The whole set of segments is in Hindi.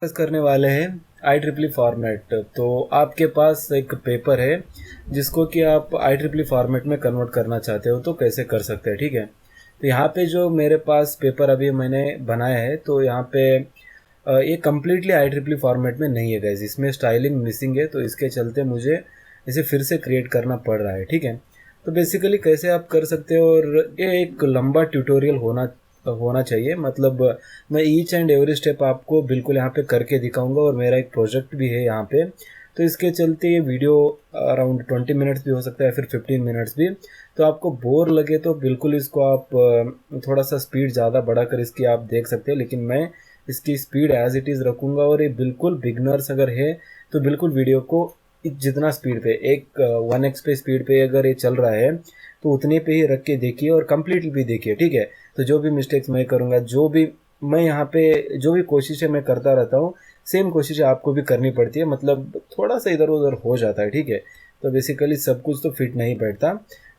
डिस्कस करने वाले हैं IEEE फॉर्मेट। तो आपके पास एक पेपर है जिसको कि आप IEEE फॉर्मेट में कन्वर्ट करना चाहते हो, तो कैसे कर सकते हैं, ठीक है। तो यहाँ पे जो मेरे पास पेपर अभी मैंने बनाया है, तो यहाँ पे ये कम्प्लीटली IEEE फॉर्मेट में नहीं है गाइस, इसमें स्टाइलिंग मिसिंग है, तो इसके चलते मुझे इसे फिर से क्रिएट करना पड़ रहा है, ठीक है। तो बेसिकली कैसे आप कर सकते हो, और ये एक लंबा ट्यूटोरियल होना होना चाहिए, मतलब मैं ईच एंड एवरी स्टेप आपको बिल्कुल यहाँ पे करके दिखाऊंगा, और मेरा एक प्रोजेक्ट भी है यहाँ पे। तो इसके चलते ये वीडियो अराउंड 20 मिनट्स भी हो सकता है, फिर 15 मिनट्स भी। तो आपको बोर लगे तो बिल्कुल इसको आप थोड़ा सा स्पीड ज़्यादा बढ़ाकर इसकी आप देख सकते हैं, लेकिन मैं इसकी स्पीड एज इट इज़ रखूँगा। और ये बिल्कुल बिगनर्स अगर है तो बिल्कुल वीडियो को जितना स्पीड पे, एक 1x पे स्पीड पे अगर ये चल रहा है, तो उतने पे ही रख के देखिए और कंप्लीटली भी देखिए, ठीक है। तो जो भी मिस्टेक्स मैं करूँगा, जो भी मैं यहाँ पे जो भी कोशिशें मैं करता रहता हूँ, सेम कोशिशें आपको भी करनी पड़ती है, मतलब थोड़ा सा इधर उधर हो जाता है, ठीक है। तो बेसिकली सब कुछ तो फिट नहीं बैठता।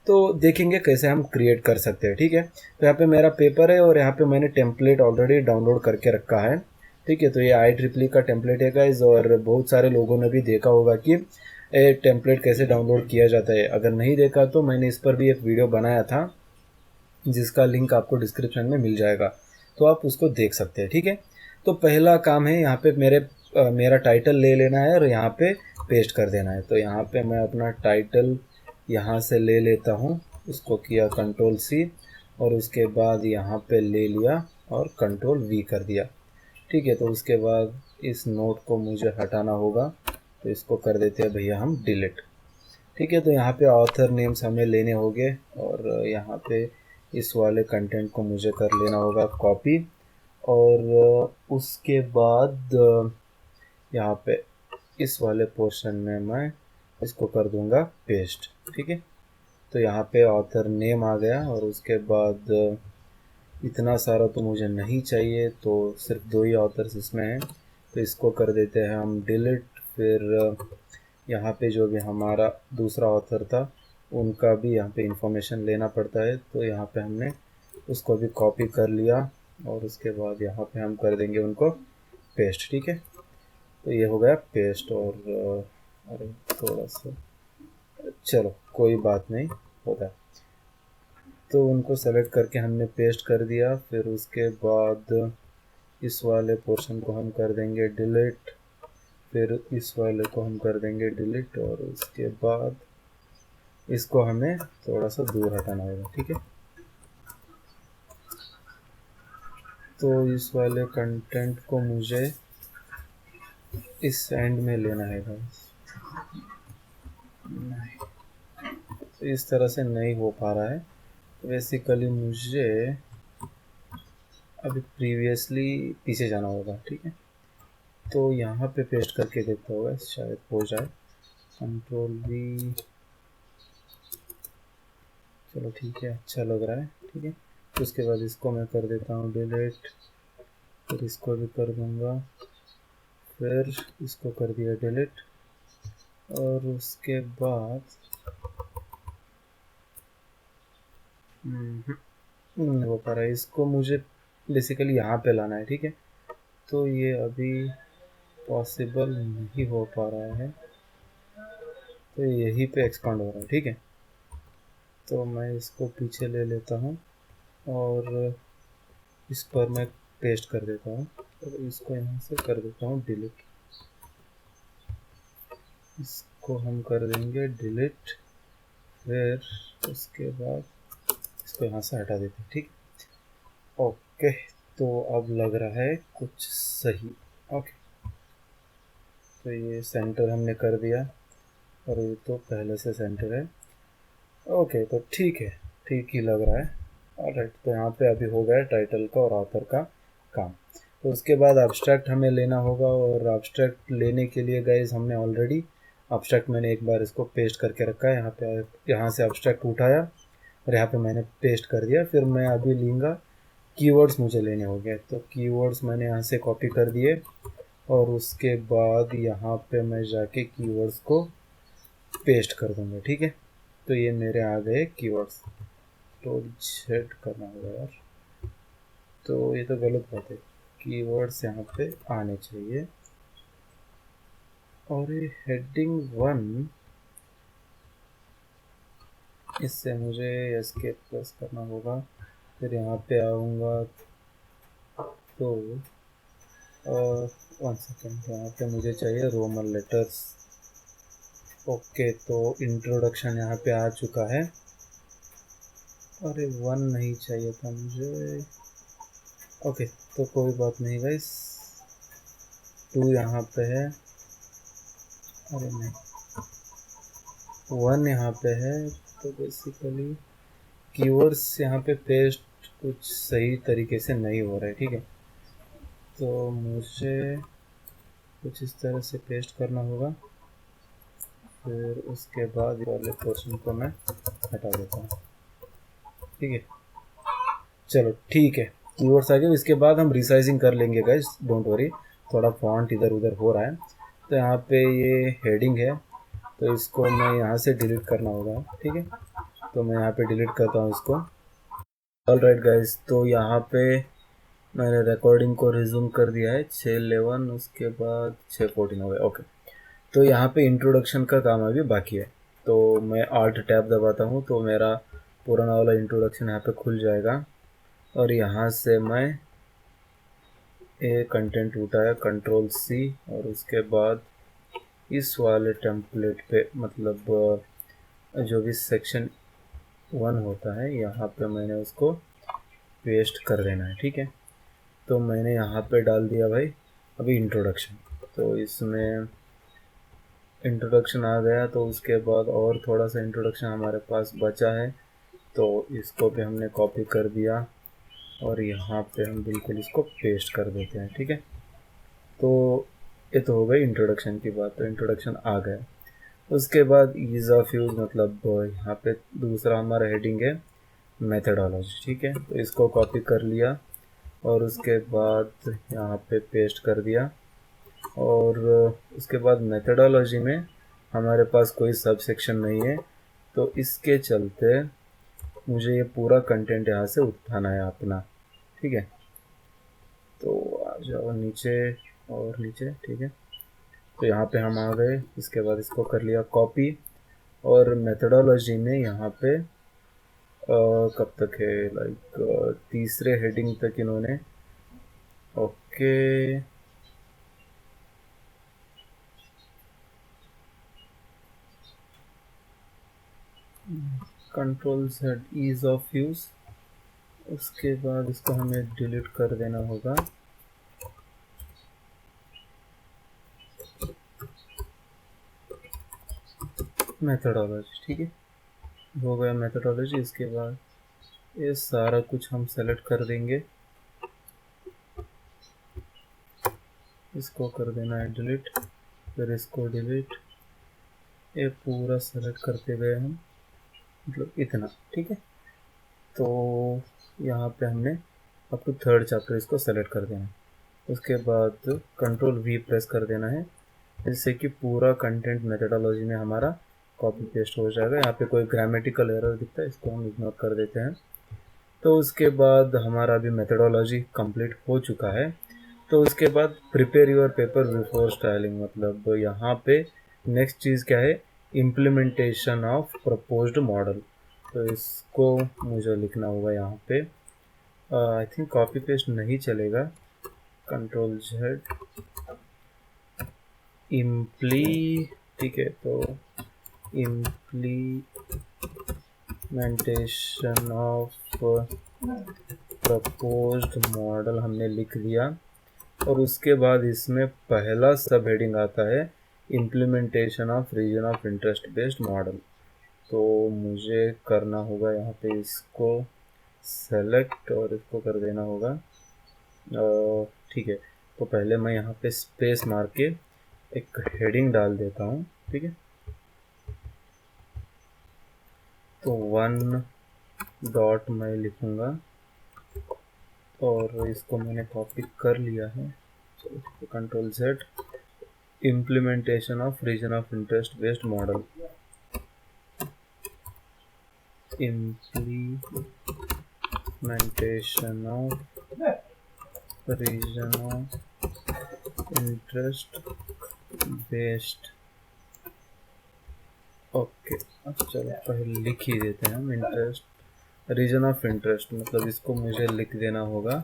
तो देखेंगे कैसे हम क्रिएट कर सकते हैं, ठीक है। तो यहाँ पे मेरा पेपर है और यहाँ पे मैंने टेम्पलेट ऑलरेडी डाउनलोड करके रखा है, ठीक है। तो ये IEEE का टेम्पलेट है गाइस, और बहुत सारे लोगों ने भी देखा होगा कि ये टेम्पलेट कैसे डाउनलोड किया जाता है। अगर नहीं देखा तो मैंने इस पर भी एक वीडियो बनाया था, जिसका लिंक आपको डिस्क्रिप्शन में मिल जाएगा, तो आप उसको देख सकते हैं, ठीक है। तो पहला काम है यहाँ पे मेरा टाइटल ले लेना है और यहाँ पे पेस्ट कर देना है। तो यहाँ पे मैं अपना टाइटल यहाँ से ले लेता हूँ, उसको किया Ctrl+C, और उसके बाद यहाँ पे ले लिया और Ctrl+V कर दिया, ठीक है। तो उसके बाद इस नोट को मुझे हटाना होगा, तो इसको कर देते हैं भैया हम डिलीट, ठीक है। तो यहाँ पे ऑथर नेम्स हमें लेने होंगे, और यहाँ पे इस वाले कंटेंट को मुझे कर लेना होगा कॉपी, और उसके बाद यहाँ पे इस वाले पोर्शन में मैं इसको कर दूंगा पेस्ट, ठीक है। तो यहाँ पे ऑथर नेम आ गया, और उसके बाद इतना सारा तो मुझे नहीं चाहिए, तो सिर्फ दो ही ऑथर्स इसमें हैं, तो इसको कर देते हैं हम डिलीट। फिर यहाँ पे जो भी हमारा दूसरा ऑथर था, उनका भी यहाँ पे इंफॉर्मेशन लेना पड़ता है, तो यहाँ पे हमने उसको भी कॉपी कर लिया, और उसके बाद यहाँ पे हम कर देंगे उनको पेस्ट, ठीक है। तो ये हो गया पेस्ट, और अरे थोड़ा सा, चलो कोई बात नहीं, होता है। तो उनको सेलेक्ट करके हमने पेस्ट कर दिया। फिर उसके बाद इस वाले पोर्शन को हम कर देंगे डिलीट, फिर इस वाले को हम कर देंगे डिलीट, और उसके बाद इसको हमें थोड़ा सा दूर हटाना होगा, ठीक है। तो इस वाले कंटेंट को मुझे इस एंड में लेना है गाइस, तो इस तरह से नहीं हो पा रहा है। बेसिकली मुझे अभी प्रीवियसली पीछे जाना होगा, ठीक है। तो यहाँ पे पेस्ट करके देखता होगा, शायद हो जाए। Ctrl+V, चलो ठीक है, अच्छा लग रहा है, ठीक है। तो उसके बाद इसको मैं कर देता हूँ डिलीट, फिर इसको भी कर दूँगा, फिर इसको कर दिया डिलीट, और उसके बाद नहीं हो पा रहा है, इसको मुझे बेसिकली यहाँ पे लाना है, ठीक है। तो ये अभी पॉसिबल नहीं हो पा रहा है, तो यहीं पे एक्सपांड हो रहा है, ठीक है। तो मैं इसको पीछे ले लेता हूँ, और इस पर मैं पेस्ट कर देता हूँ, और इसको यहाँ से कर देता हूँ डिलीट, इसको हम कर देंगे डिलीट, फिर उसके बाद इसको यहाँ से हटा देते हैं, ठीक। ओके, तो अब लग रहा है कुछ सही। ओके, तो ये सेंटर हमने कर दिया, और ये तो पहले से सेंटर है। ओके, तो ठीक है, ठीक ही लग रहा है। ऑलराइट, तो यहाँ पे अभी हो गया टाइटल का और ऑथर का काम। तो उसके बाद अब्स्ट्रैक्ट हमें लेना होगा, और अब्स्ट्रैक्ट लेने के लिए गाइज हमने ऑलरेडी अब्स्ट्रैक्ट, मैंने एक बार इसको पेस्ट करके रखा है यहाँ पे। यहाँ से अब्स्ट्रैक्ट उठाया और यहाँ पे मैंने पेस्ट कर दिया। फिर मैं अभी लूँगा कीवर्ड्स, मुझे लेने होंगे, तो कीवर्ड्स मैंने यहाँ से कॉपी कर दिए, और उसके बाद यहाँ पे मैं जाके कीवर्ड्स को पेस्ट कर दूँगा, ठीक है। तो ये मेरे आ गए कीवर्ड्स। तो Z करना होगा यार, तो ये तो गलत बात है, कीवर्ड्स यहाँ पे आने चाहिए। और ये हेडिंग 1, इससे मुझे एस्केप प्रेस करना होगा। फिर यहाँ पे आऊँगा तो 1 सेकेंड, यहाँ पे मुझे चाहिए रोमन लेटर्स। ओके, तो इंट्रोडक्शन यहाँ पे आ चुका है। अरे 1 नहीं चाहिए था मुझे। ओके, तो कोई बात नहीं गाइस, 2 यहाँ पे है। अरे नहीं, 1 यहाँ पे है। तो बेसिकली कीवर्ड्स यहाँ पे पेस्ट कुछ सही तरीके से नहीं हो रहा है, ठीक है। तो मुझे कुछ इस तरह से पेस्ट करना होगा। फिर उसके बाद वाले पोर्शन को मैं हटा देता हूँ, ठीक है। चलो ठीक है, कीवर्ड्स आ गए। इसके बाद हम रिसाइजिंग कर लेंगे गाइस, डोंट वरी। थोड़ा फॉन्ट इधर उधर हो रहा है। तो यहाँ पे ये हेडिंग है, तो इसको मैं यहाँ से डिलीट करना होगा, ठीक है। तो मैं यहाँ पे डिलीट करता हूँ इसको। ऑलराइट गाइस, तो यहाँ पे मैंने रिकॉर्डिंग को रिज्यूम कर दिया है। 6:11, उसके बाद 6:14 हो गए। ओके, तो यहाँ पे इंट्रोडक्शन का काम अभी बाकी है। तो मैं Alt टैब दबाता हूँ तो मेरा पुराना वाला इंट्रोडक्शन यहाँ पे खुल जाएगा। और यहाँ से मैं ये कंटेंट उठाया, Ctrl+C, और उसके बाद इस वाले टेम्पलेट पे, मतलब जो भी सेक्शन 1 होता है, यहाँ पे मैंने उसको पेस्ट कर देना है, ठीक है। तो मैंने यहाँ पे डाल दिया भाई अभी इंट्रोडक्शन। तो इसमें इंट्रोडक्शन आ गया। तो उसके बाद और थोड़ा सा इंट्रोडक्शन हमारे पास बचा है, तो इसको भी हमने कॉपी कर दिया और यहाँ पे हम बिल्कुल इसको पेस्ट कर देते हैं, ठीक है। तो ये तो हो गई इंट्रोडक्शन की बात। तो इंट्रोडक्शन आ गया। उसके बाद ईज़ ऑफ यूज़, मतलब यहाँ पे दूसरा हमारा हेडिंग है मेथडोलॉजी, ठीक है। तो इसको कॉपी कर लिया और उसके बाद यहाँ पे पेस्ट कर दिया। और उसके बाद मेथडोलॉजी में हमारे पास कोई सब सेक्शन नहीं है, तो इसके चलते मुझे ये पूरा कंटेंट यहाँ से उठाना है अपना, ठीक है। तो आ जाओ नीचे और नीचे, ठीक है। तो यहाँ पे हम आ गए। इसके बाद इसको कर लिया कॉपी। और मेथडोलॉजी में यहाँ पे कब तक है, लाइक तीसरे हेडिंग तक इन्होंने, okay. Ctrl+Z, ease of use. उसके बाद इसको हमें डिलीट कर देना होगा। मेथडोलॉजी, ठीक है, हो गया मेथडोलॉजी। इसके बाद ये सारा कुछ हम सेलेक्ट कर देंगे। इसको कर देना है डिलीट, फिर इसको डिलीट। ये पूरा सेलेक्ट करते गए हम, मतलब इतना, ठीक है। तो यहाँ पे हमने अप टू 3rd चैप्टर इसको सेलेक्ट कर देना है। उसके बाद Ctrl+V प्रेस कर देना है, जिससे कि पूरा कंटेंट मेथडोलॉजी में हमारा कॉपी पेस्ट हो जाएगा। यहाँ पे कोई ग्रामेटिकल एरर दिखता है, इसको हम इग्नोर कर देते हैं। तो उसके बाद हमारा अभी मेथडोलॉजी कंप्लीट हो चुका है। तो उसके बाद prepare your paper before styling, मतलब यहाँ पे नेक्स्ट चीज़ क्या है, इम्प्लीमेंटेशन ऑफ प्रपोज्ड मॉडल। तो इसको मुझे लिखना होगा यहाँ पे। आई थिंक कॉपी पेस्ट नहीं चलेगा। Ctrl+Z, इम्प्ली, ठीक है। तो इम्प्लीमेंटेशन ऑफ प्रपोज्ड मॉडल हमने लिख दिया। और उसके बाद इसमें पहला सब हेडिंग आता है implementation of region of interest based model. तो मुझे करना होगा यहाँ पे इसको सेलेक्ट और इसको कर देना होगा, ठीक है। तो पहले मैं यहाँ पे स्पेस मार के एक हेडिंग डाल देता हूँ, ठीक है। तो 1 डॉट मैं लिखूँगा और इसको मैंने कॉपी कर लिया है। तो Ctrl+Z, implementation of region of interest based model, implementation of region of interest based. Okay, अब चलो पहले लिख ही देते हैं हम इंटरेस्ट, रीजन ऑफ इंटरेस्ट, मतलब इसको मुझे लिख देना होगा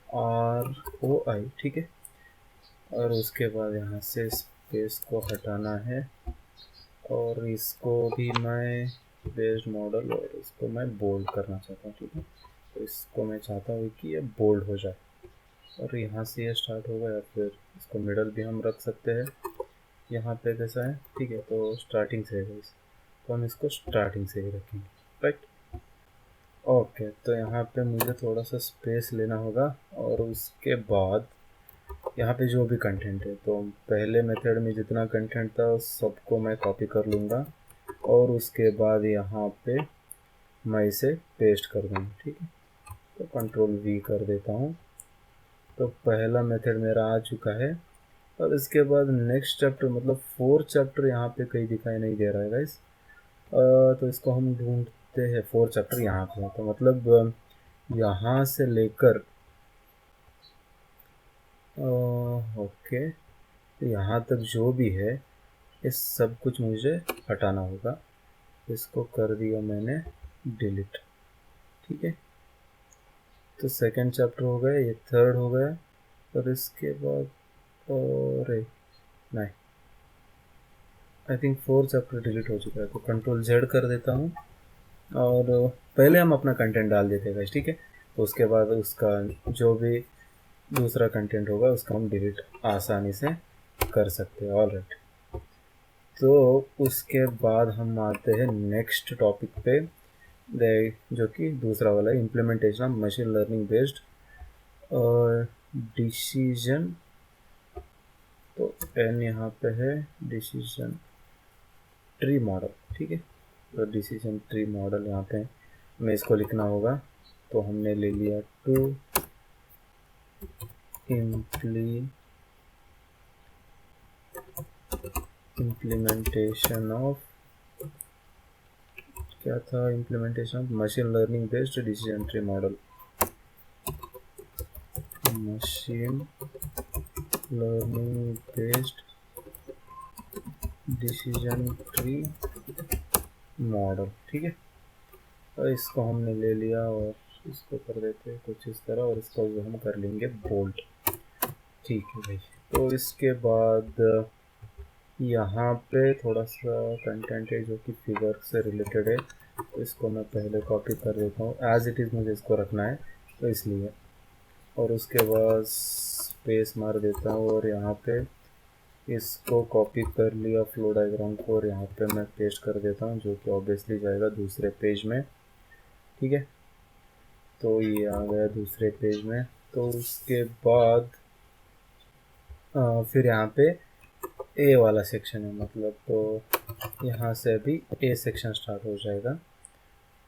ROI, ठीक है। और उसके बाद यहाँ से स्पेस को हटाना है, और इसको भी मैं बेस्ड मॉडल, और इसको मैं बोल्ड करना चाहता हूँ, ठीक है। तो इसको मैं चाहता हूँ कि ये बोल्ड हो जाए, और यहाँ से ये स्टार्ट होगा, या फिर इसको मिडल भी हम रख सकते हैं। यहाँ पे कैसा है, ठीक है, तो स्टार्टिंग से है इस, तो हम इसको स्टार्टिंग से ही रखेंगे, राइट। ओके, तो यहाँ पे मुझे थोड़ा सा स्पेस लेना होगा, और उसके बाद यहाँ पे जो भी कंटेंट है, तो पहले मेथड में जितना कंटेंट था सबको मैं कॉपी कर लूँगा, और उसके बाद यहाँ पे मैं इसे पेस्ट कर दूँगा, ठीक है। तो Ctrl+V कर देता हूँ। तो पहला मेथड मेरा आ चुका है, और इसके बाद नेक्स्ट चैप्टर, मतलब 4 चैप्टर यहाँ पे कहीं दिखाई नहीं दे रहा है गाइस। तो इसको हम ढूंढते हैं, 4 चैप्टर यहाँ पे, तो मतलब यहाँ से लेकर ओके, तो यहाँ तक जो भी है ये सब कुछ मुझे हटाना होगा। इसको कर दिया मैंने डिलीट, ठीक है। तो सेकंड चैप्टर हो गया, ये थर्ड हो गया, और इसके बाद और नहीं, आई थिंक 4 चैप्टर डिलीट हो चुका है। तो Ctrl+Z कर देता हूँ, और पहले हम अपना कंटेंट डाल देते हैं गाइस, ठीक है। तो उसके बाद उसका जो भी दूसरा कंटेंट होगा उसका हम डिलीट आसानी से कर सकते हैं, ऑलराइट। तो उसके बाद हम आते हैं नेक्स्ट टॉपिक पे, जो कि दूसरा वाला है, implementation of machine learning based decision. तो N यहाँ पे है डिसीजन ट्री मॉडल, ठीक है। तो डिसीजन ट्री मॉडल यहाँ पे हमें इसको लिखना होगा। तो हमने ले लिया टू इम्प्लीमेंटेशन ऑफ, क्या था, implementation of machine learning based decision tree model, machine learning based decision tree model, ठीक है। तो इसको हमने ले लिया, और इसको कर देते हैं कुछ इस तरह, और इसको जो हम कर लेंगे बोल्ट, ठीक है भाई। तो इसके बाद यहाँ पे थोड़ा सा कंटेंट है जो कि फिगर से रिलेटेड है, तो इसको मैं पहले कॉपी कर देता हूँ, एज इट इज़ मुझे इसको रखना है तो इसलिए। और उसके बाद स्पेस मार देता हूँ, और यहाँ पे इसको कॉपी कर लिया फ्लो डायग्राम को, और यहाँ पे मैं पेस्ट कर देता हूँ, जो कि ऑब्वियसली जाएगा दूसरे पेज में, ठीक है। तो ये आ गया दूसरे पेज में। तो उसके बाद फिर यहाँ पे ए वाला सेक्शन है, मतलब तो यहाँ से अभी ए सेक्शन स्टार्ट हो जाएगा।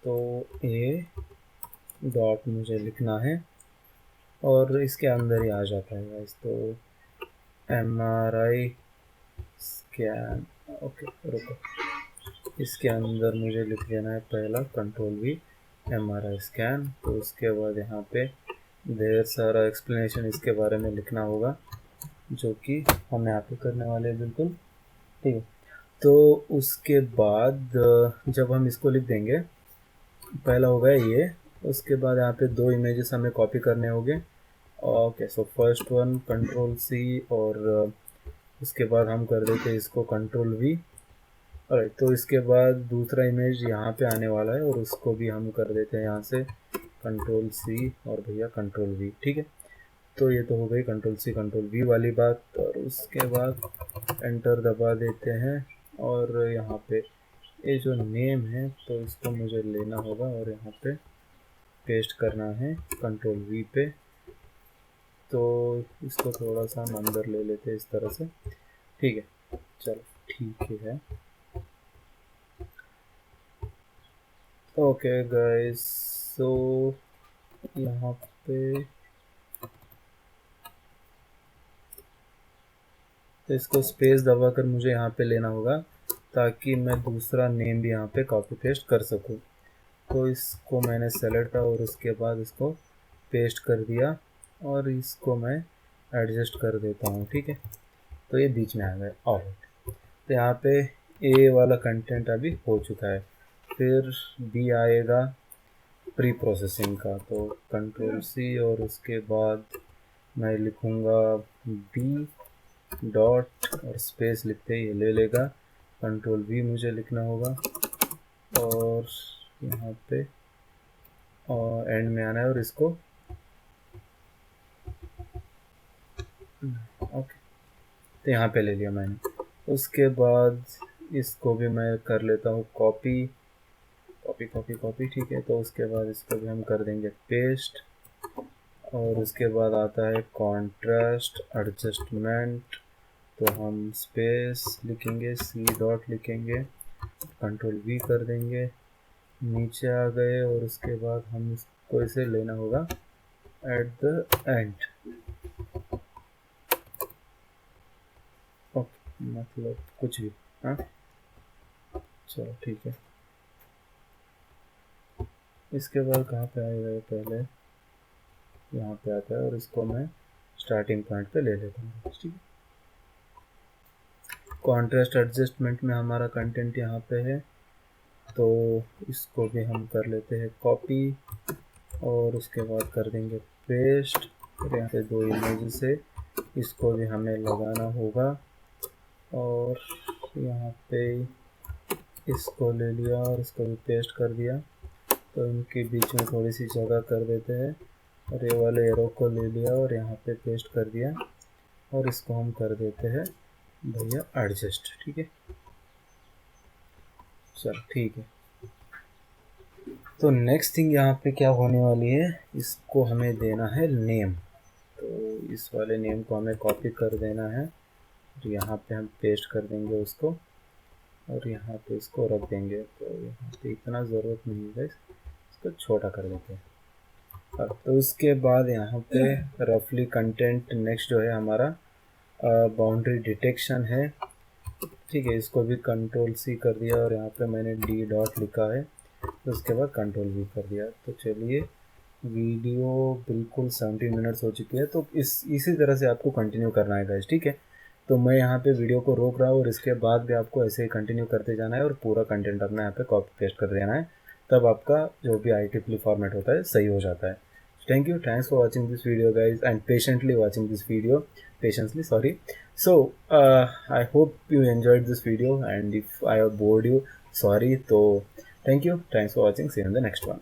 तो ए डॉट मुझे लिखना है, और इसके अंदर ही आ जाता है गाइस। तो MRI स्कैन, ओके रुको, इसके अंदर मुझे लिख देना है पहला Ctrl+V MRI स्कैन। तो उसके बाद यहाँ पे ढेर सारा एक्सप्लेनेशन इसके बारे में लिखना होगा, जो कि हम यहाँ पे करने वाले हैं, बिल्कुल ठीक है। तो उसके बाद जब हम इसको लिख देंगे, पहला हो गया ये, उसके बाद यहाँ पे 2 इमेजेस हमें कॉपी करने होंगे। Okay, so first one Ctrl+C, और उसके बाद हम कर देते हैं इसको Ctrl+V। राइट, तो इसके बाद दूसरा इमेज यहाँ पे आने वाला है, और उसको भी हम कर देते हैं यहाँ से Ctrl+C और भैया Ctrl+V, ठीक है। तो ये तो हो गई Ctrl+C Ctrl+V वाली बात। और उसके बाद एंटर दबा देते हैं, और यहाँ पे ये जो नेम है तो इसको मुझे लेना होगा, और यहाँ पे पेस्ट करना है Ctrl+V पे। तो इसको थोड़ा सा हम अंदर ले लेते हैं इस तरह से, ठीक है, चलो ठीक है। ओके गाइस, सो यहाँ पे तो इसको स्पेस दबाकर मुझे यहाँ पे लेना होगा, ताकि मैं दूसरा नेम भी यहाँ पे कॉपी पेस्ट कर सकूँ। तो इसको मैंने सेलेक्ट किया, और उसके बाद इसको पेस्ट कर दिया, और इसको मैं एडजस्ट कर देता हूँ, ठीक है। तो ये बीच में आ गया। ऑलराइट, तो यहाँ पे ए वाला कंटेंट अभी हो चुका है। फिर बी आएगा प्री प्रोसेसिंग का, तो कंट्रोल सी और उसके बाद मैं लिखूँगा बी डॉट और स्पेस लिखते ही ये ले लेगा। कंट्रोल वी मुझे लिखना होगा और यहाँ पे और एंड में आना है और इसको ओके, तो यहाँ पे ले लिया मैंने। उसके बाद इसको भी मैं कर लेता हूँ कॉपी कॉपी कॉपी कॉपी, ठीक है। तो उसके बाद इसको भी हम कर देंगे पेस्ट और उसके बाद आता है कॉन्ट्रास्ट एडजस्टमेंट, तो हम स्पेस लिखेंगे, सी डॉट लिखेंगे, कंट्रोल वी कर देंगे, नीचे आ गए और उसके बाद हम इसको इसे लेना होगा एट द एंड। ओके, मतलब कुछ भी, हाँ चलो ठीक है। इसके बाद कहाँ पे आएगा ये, पहले यहाँ पे आता है और इसको मैं स्टार्टिंग पॉइंट पे ले लेता हूँ, ठीक है। कॉन्ट्रास्ट एडजस्टमेंट में हमारा कंटेंट यहाँ पे है, तो इसको भी हम कर लेते हैं कॉपी और उसके बाद कर देंगे पेस्ट। और यहाँ पे 2 इमेज है, इसको भी हमें लगाना होगा और यहाँ पे इसको ले लिया और इसको भी पेस्ट कर दिया। तो इनके बीच में थोड़ी सी जगह कर देते हैं और ये वाले एरो को ले लिया और यहाँ पे पेस्ट कर दिया और इसको हम कर देते हैं भैया एडजस्ट, ठीक है। चल ठीक है। तो नेक्स्ट थिंग यहाँ पे क्या होने वाली है, इसको हमें देना है नेम। तो इस वाले नेम को हमें कॉपी कर देना है और यहाँ पे हम पेस्ट कर देंगे उसको और यहाँ पे इसको रख देंगे। तो यहाँ पे इतना ज़रूरत नहीं है, इसको छोटा कर देते हैं। अब तो उसके बाद यहाँ पे रफली कंटेंट नेक्स्ट जो है हमारा बाउंड्री डिटेक्शन है, ठीक है। इसको भी कंट्रोल सी कर दिया और यहाँ पे मैंने डी डॉट लिखा है, तो उसके बाद कंट्रोल वी कर दिया। तो चलिए, वीडियो बिल्कुल 70 मिनट्स हो चुकी है, तो इसी तरह से आपको कंटिन्यू करना है गाइस, ठीक है। तो मैं यहाँ पे वीडियो को रोक रहा हूँ और इसके बाद भी आपको ऐसे ही कंटिन्यू करते जाना है और पूरा कंटेंट अपना यहाँ पे कॉपी पेस्ट कर देना है, तब आपका जो भी IEEE फॉर्मेट होता है सही हो जाता है। Thank you, thanks for watching this video guys and patiently watching this video, patiently, sorry. So I hope you enjoyed this video and if I have bored you, sorry. So thank you, thanks for watching, see you in the next one.